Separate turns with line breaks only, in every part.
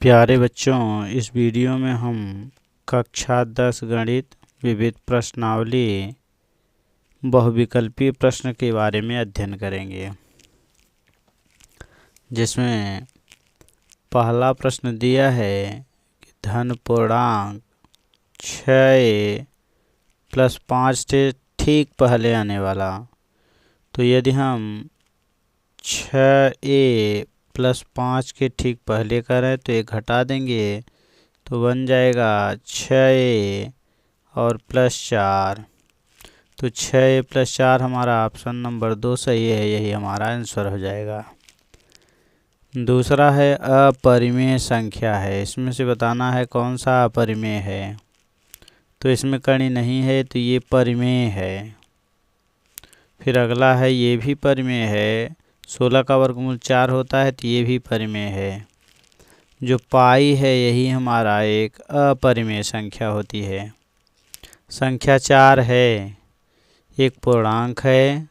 प्यारे बच्चों, इस वीडियो में हम कक्षा 10 गणित विविध प्रश्नावली बहुविकल्पीय प्रश्न के बारे में अध्ययन करेंगे, जिसमें पहला प्रश्न दिया है कि धन पूर्णांक 6a + 5 से ठीक पहले आने वाला। तो यदि हम 6a + 5 के ठीक पहले करें तो एक घटा देंगे तो बन जाएगा 6a और +4। तो 6a + 4 हमारा ऑप्शन नंबर 2 सही है, यही हमारा आंसर हो जाएगा। दूसरा है अपरिमेय संख्या है, इसमें से बताना है कौन सा अपरिमेय है। तो इसमें कड़ी नहीं है तो ये परिमेय है। फिर अगला है ये भी परिमेय है, 16 का वर्गमूल 4 होता है तो ये भी परिमेय है। जो पाई है यही हमारा एक अपरिमेय संख्या होती है। संख्या 4 है, एक पूर्णांक है,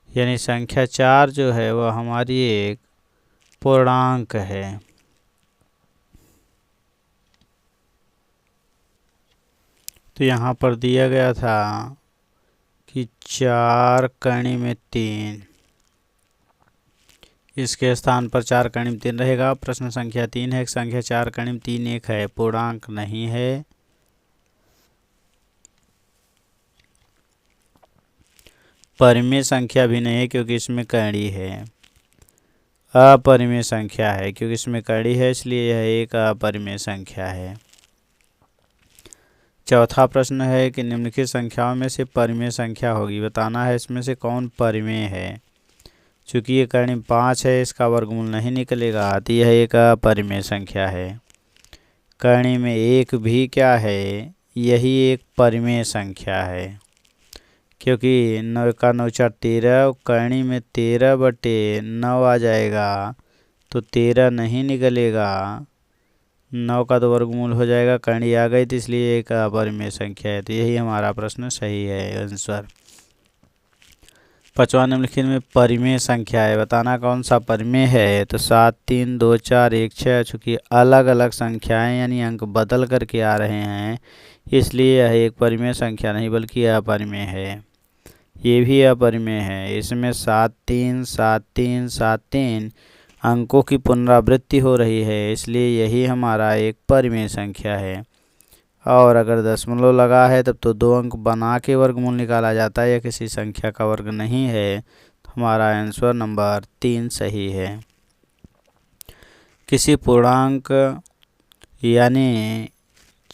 यानी संख्या 4 जो है वह हमारी एक पूर्णांक है। तो यहाँ पर दिया गया था कि 4 कड़ी में 3, इसके स्थान पर 4 कड़ी में 3 रहेगा। प्रश्न संख्या 3 है, संख्या 4 कड़ी में 3 एक है, पूर्णांक नहीं है। परिमेय संख्या भी नहीं है क्योंकि इसमें कड़ी है। अपरिमेय संख्या है क्योंकि इसमें कड़ी है, इसलिए यह एक अपरिमेय संख्या है। चौथा प्रश्न है कि निम्नलिखित संख्याओं में से परिमेय संख्या होगी, बताना है इसमें से कौन परिमेय है। चूँकि ये कड़ी में 5 है, इसका वर्गमूल नहीं निकलेगा तो यह एक अपरिमेय संख्या है। कड़ी में 1 भी क्या है, यही एक परिमेय संख्या है, क्योंकि 9 का 9 4 13, कड़ी में 13/9 आ जाएगा तो 13 नहीं निकलेगा, 9 का तो वर्गमूल हो जाएगा, कड़ी आ गई तो इसलिए एक अपरिमेय संख्या है। तो यही हमारा प्रश्न सही है आंसर। पांचवा निम्नलिखित में परिमेय संख्या है, बताना कौन सा परिमेय है। तो 7 3 2 4 1 6, चूँकि अलग अलग संख्याएं यानी अंक बदल करके आ रहे हैं, इसलिए यह एक परिमेय संख्या नहीं बल्कि अपरिमेय है। ये भी अपरिमेय है, इसमें 7 3 7 3 7 3 अंकों की पुनरावृत्ति हो रही है, इसलिए यही हमारा एक परिमेय संख्या है। और अगर दशमलव लगा है तब तो 2 अंक बना के वर्गमूल निकाला जाता है, या किसी संख्या का वर्ग नहीं है, तो हमारा आंसर नंबर 3 सही है। किसी पूर्णांक यानी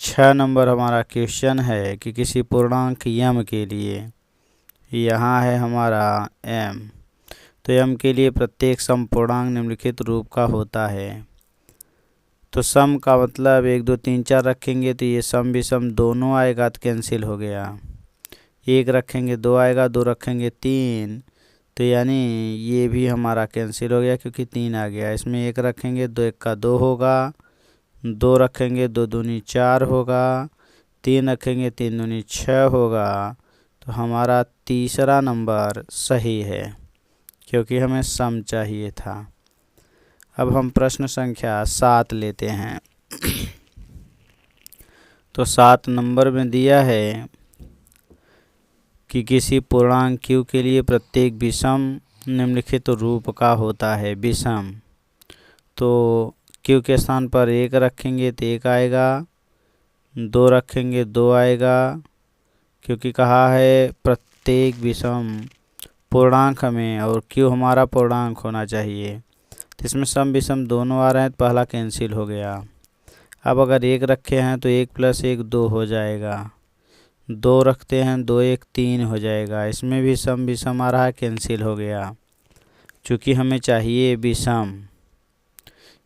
6 नंबर हमारा क्वेश्चन है कि किसी पूर्णांक m के लिए, यहाँ है हमारा m, तो m के लिए प्रत्येक समपूर्णांक निम्नलिखित रूप का होता है। तो सम का मतलब 1 2 3 4 रखेंगे तो ये सम विषम दोनों आएगा तो कैंसिल हो गया। 1 रखेंगे 2 आएगा, 2 रखेंगे 3, तो यानी ये भी हमारा कैंसिल हो गया क्योंकि 3 आ गया। इसमें 1 रखेंगे 2 1 का 2 होगा, 2 रखेंगे 2 दूनी 4 होगा, 3 रखेंगे 3 दूनी 6 होगा। तो हमारा तीसरा नंबर सही है क्योंकि हमें सम चाहिए था। अब हम प्रश्न संख्या 7 लेते हैं। तो 7 नंबर में दिया है कि किसी पूर्णांक q के लिए प्रत्येक विषम निम्नलिखित रूप का होता है। विषम, तो q के स्थान पर 1 रखेंगे तो 1 आएगा, 2 रखेंगे 2 आएगा, क्योंकि कहा है प्रत्येक विषम पूर्णांक में और q हमारा पूर्णांक होना चाहिए। तो इसमें सम विषम दोनों आ रहे हैं तो पहला कैंसिल हो गया। अब अगर 1 रखे हैं तो 1 + 1 2 हो जाएगा, 2 रखते हैं 2 1 3 हो जाएगा। इसमें भी सम विषम आ रहा है, कैंसिल हो गया चूँकि हमें चाहिए विषम।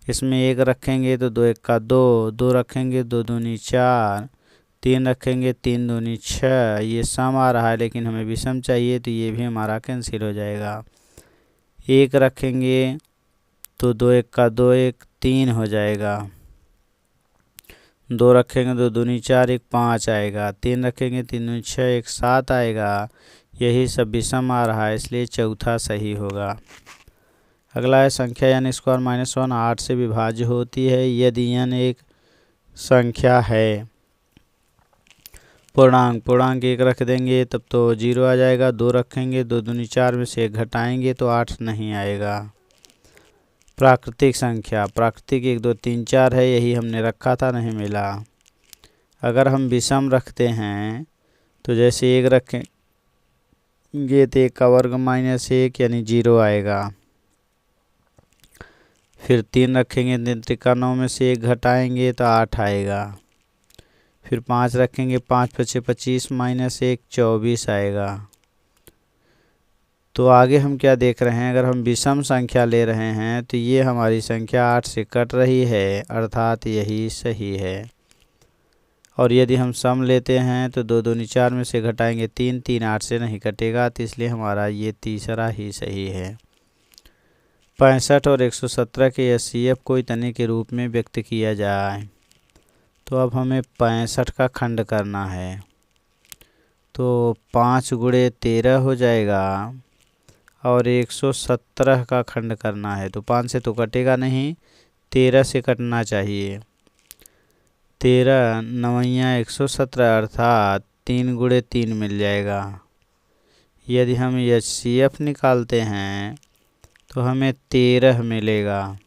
इसमें 1 रखेंगे तो 2 1 का 2, 2 रखेंगे 2 दूनी 4, 3 रखेंगे 3 दूनी 6, ये सम आ रहा है लेकिन हमें विषम चाहिए तो ये भी हमारा कैंसिल हो जाएगा। 1 रखेंगे तो 2 1 का 2 1 3 हो जाएगा, 2 रखेंगे 2 दूनी 4 1 5 आएगा, 3 रखेंगे 3 दूनी 6 1 7 आएगा। यही सब विषम आ रहा है, इसलिए चौथा सही होगा। अगला है संख्या n स्क्वायर माइनस 1 8 से विभाज्य होती है यदि n एक संख्या है। पूर्णांक 1 रख देंगे तब तो 0 आ जाएगा, 2 रखेंगे, 2 दूनी 4 में से 1 घटाएंगे तो 8 नहीं आएगा। प्राकृतिक संख्या, प्राकृतिक 1 2 3 4 है, यही हमने रखा था, नहीं मिला। अगर हम विषम रखते हैं तो जैसे 1 रखेंगे तो 1 का वर्ग माइनस 1 यानी 0 आएगा। फिर 3 रखेंगे, 3 त्रिका 9 में से 1 घटाएंगे तो 8 आएगा। फिर 5 रखेंगे, 5 5 25 माइनस 1 24 आएगा। तो आगे हम क्या देख रहे हैं, अगर हम विषम संख्या ले रहे हैं तो ये हमारी संख्या 8 से कट रही है, अर्थात यही सही है। और यदि हम सम लेते हैं तो 2 दूनी 4 में से घटाएंगे 3, 3 8 से नहीं कटेगा, तो इसलिए हमारा ये तीसरा ही सही है। 65 और 117 के एचसीएफ को इतने के रूप में व्यक्त किया जाए। तो अब हमें 65 का खंड करना है, तो 5 गुणे 13 हो जाएगा और 117 का खंड करना है, तो 5 से तो कटेगा नहीं, 13 से कटना चाहिए। 13 9 117 अर्थात 3 गुणे 3 मिल जाएगा। यदि हम एचसीएफ निकालते हैं तो हमें 13 मिलेगा।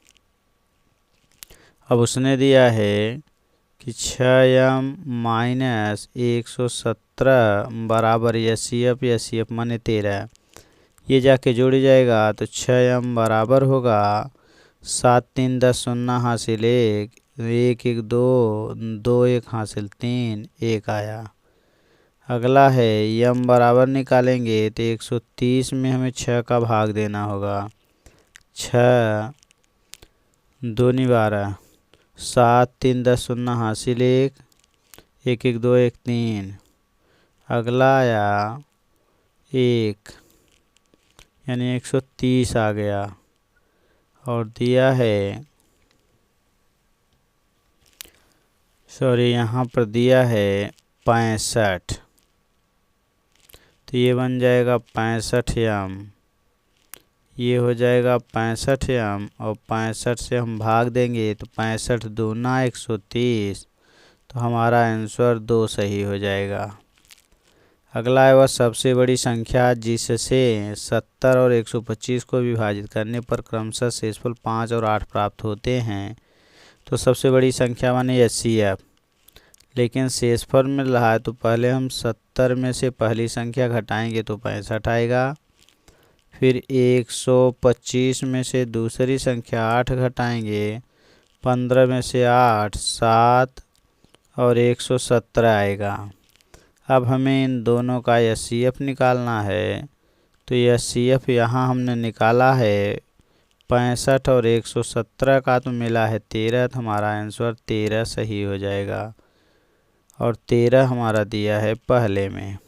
अब उसने दिया है कि 6m माइनस 117 बराबर एचसीएफ माने 13, ये जाके जोड़ जाएगा तो 6m बराबर होगा 7 3 10 0 हासिल 1 1 1 2 2 1 हासिल 3 1 आया। अगला है m बराबर निकालेंगे तो 130 में हमें 6 का भाग देना होगा। 6 2 12 7 3 10 0 हासिल 1 1 1 2 1 3। अगला आया 1 यानी 130 आ गया और दिया है, सॉरी यहाँ पर दिया है 65, तो ये बन जाएगा 65m, ये हो जाएगा 65m और 65 से हम भाग देंगे तो 65 दूना 130, तो हमारा आंसर 2 सही हो जाएगा। अगला है वह सबसे बड़ी संख्या जिससे 70 और 125 को विभाजित करने पर क्रमशः शेषफल 5 और 8 प्राप्त होते हैं। तो सबसे बड़ी संख्या माने एचसीएफ, लेकिन शेषफल मिल रहा है तो पहले हम 70 में से पहली संख्या घटाएंगे तो 65 आएगा। फिर 125 में से दूसरी संख्या 8 घटाएंगे, 15 में से 8 7 और 117 आएगा। अब हमें इन दोनों का एचसीएफ निकालना है, तो एचसीएफ यहाँ हमने निकाला है 65 और 117 का, तो मिला है 13, तो हमारा आंसर 13 सही हो जाएगा और 13 हमारा दिया है पहले में।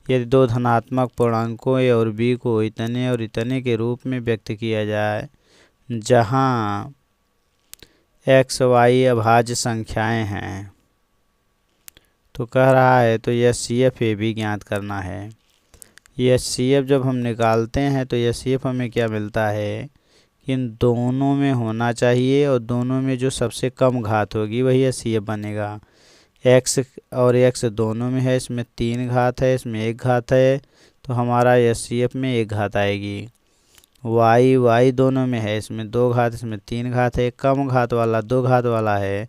यदि दो धनात्मक पूर्णांकों ए और बी को इतने और इतने के रूप में व्यक्त किया जाए जहाँ एक्स वाई अभाज्य संख्याएं हैं, तो कह रहा है तो एचसीएफ ए बी ज्ञात करना है। एचसीएफ जब हम निकालते हैं तो एचसीएफ हमें क्या मिलता है कि इन दोनों में होना चाहिए और दोनों में जो सबसे कम घात होगी वही एचसीएफ बनेगा। एक्स और एक्स दोनों में है, इसमें 3 घात है, इसमें 1 घात है, तो हमारा एचसीएफ में 1 घात आएगी। वाई दोनों में है, इसमें 2 घात, इसमें 3 घात है, कम घात वाला 2 घात वाला है,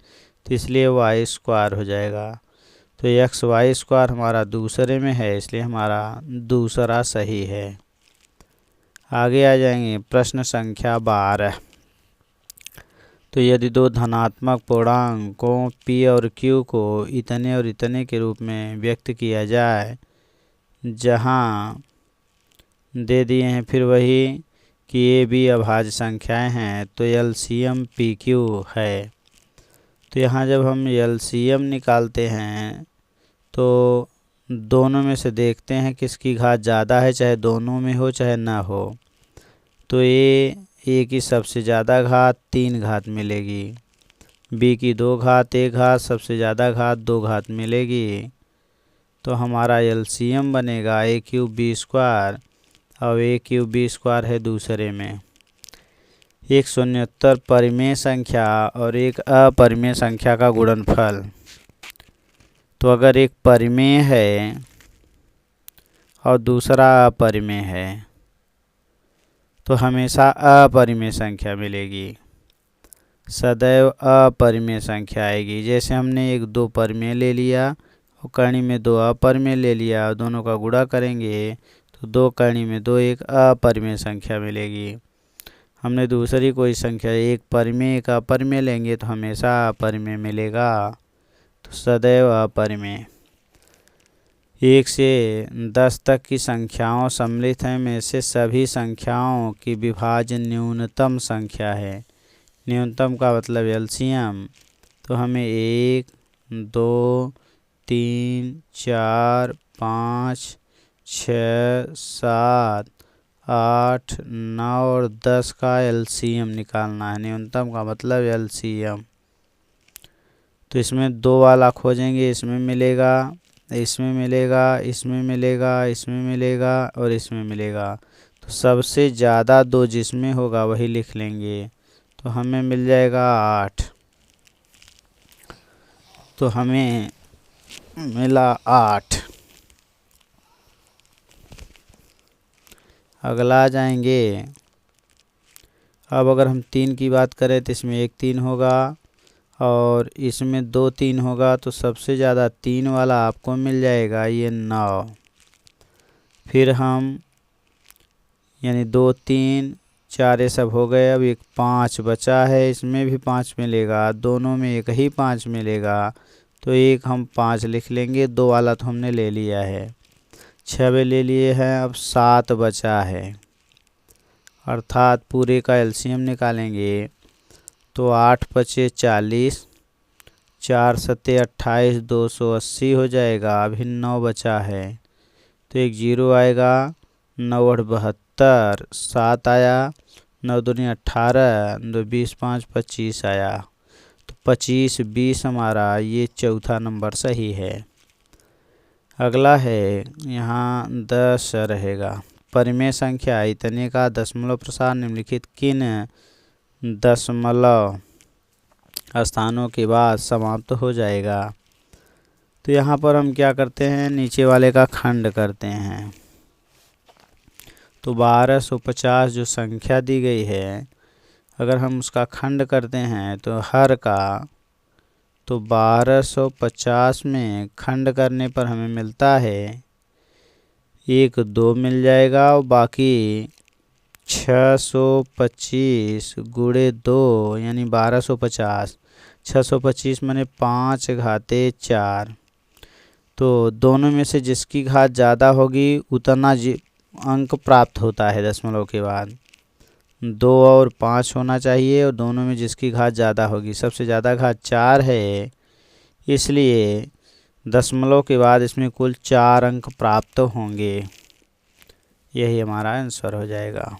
तो इसलिए वाई स्क्वायर हो जाएगा। तो एक्स वाई स्क्वायर हमारा दूसरे में है, इसलिए हमारा दूसरा सही है। आगे आ जाएंगे प्रश्न संख्या 12। तो यदि दो धनात्मक पूर्णांकों p और q को इतने और इतने के रूप में व्यक्त किया जाए जहां दे दिए हैं फिर वही कि ए बी अभाज्य संख्याएं हैं, तो एलसीएम पी क्यू है। तो यहाँ जब हम एलसीएम निकालते हैं तो दोनों में से देखते हैं किसकी घात ज़्यादा है, चाहे दोनों में हो चाहे ना हो। तो ए की सबसे ज़्यादा घात 3 घात मिलेगी, बी की 2 घात 1 घात, सबसे ज़्यादा घात 2 घात मिलेगी। तो हमारा एलसीएम बनेगा ए क्यूब बी स्क्वायर, और ए क्यूब बी स्क्वायर है दूसरे में, एक शून्योत्तर परिमेय संख्या और एक अपरिमेय संख्या का गुणनफल। तो अगर एक परिमेय है और दूसरा अपरिमेय है तो हमेशा अपरिमेय संख्या मिलेगी, सदैव अपरिमेय संख्या आएगी। जैसे हमने एक दो परिमेय ले लिया और करणी में दो अपरिमेय ले लिया, दोनों का गुणा करेंगे तो दो करणी में दो एक अपरिमेय संख्या मिलेगी। हमने दूसरी कोई संख्या एक परिमेय एक अपरिमेय लेंगे तो हमेशा अपरिमेय मिलेगा, तो सदैव अपरिमेय। 1 से 10 तक की संख्याओं सम्मिलित हैं में से सभी संख्याओं की विभाज्य न्यूनतम संख्या है। न्यूनतम का मतलब एलसीएम। तो हमें 1 2 3 4 5 6 7 8 9 और 10 का एलसीएम निकालना है। न्यूनतम का मतलब एलसीएम। तो इसमें 2 वाला खोजेंगे, इसमें मिलेगा, इसमें मिलेगा, इसमें मिलेगा, इसमें मिलेगा और इसमें मिलेगा। तो सबसे ज़्यादा 2 जिसमें होगा वही लिख लेंगे। तो हमें मिल जाएगा 8। तो हमें मिला 8। अगला जाएंगे। अब अगर हम 3 की बात करें तो इसमें एक 3 होगा और इसमें 2 3 होगा, तो सबसे ज़्यादा 3 वाला आपको मिल जाएगा, ये 9। फिर हम यानी 2 3 4 ये सब हो गए। अब एक 5 बचा है, इसमें भी 5 मिलेगा, दोनों में एक ही 5 मिलेगा, तो एक हम 5 लिख लेंगे। 2 वाला तो हमने ले लिया है, 6 भी ले लिए हैं। अब 7 बचा है, अर्थात पूरे का एलसीएम निकालेंगे तो 8 पचे 40, 4 सत्ते 28, 280 हो जाएगा। अभी 9 बचा है तो एक 0 आएगा, 9 8 72, 7 आया, 9 दूनी 18, 2 20 5 25 आया। तो 25 20 हमारा ये चौथा नंबर सही है। अगला है यहाँ 10 रहेगा। परिमेय संख्या इतने का दशमलव प्रसार निम्नलिखित किन दशमलव स्थानों के बाद समाप्त हो जाएगा। तो यहाँ पर हम क्या करते हैं, नीचे वाले का खंड करते हैं। तो 1250 जो संख्या दी गई है, अगर हम उसका खंड करते हैं तो हर का, तो 1250 में खंड करने पर हमें मिलता है 1 2 मिल जाएगा और बाकी 625 गुणे 2 यानी 1250। 625 माने 5 घाते 4। तो दोनों में से जिसकी घात ज़्यादा होगी उतना अंक प्राप्त होता है दशमलव के बाद। 2 और 5 होना चाहिए और दोनों में जिसकी घात ज़्यादा होगी। सबसे ज़्यादा घात 4 है, इसलिए दशमलव के बाद इसमें कुल 4 अंक प्राप्त होंगे। यही हमारा आंसर हो जाएगा।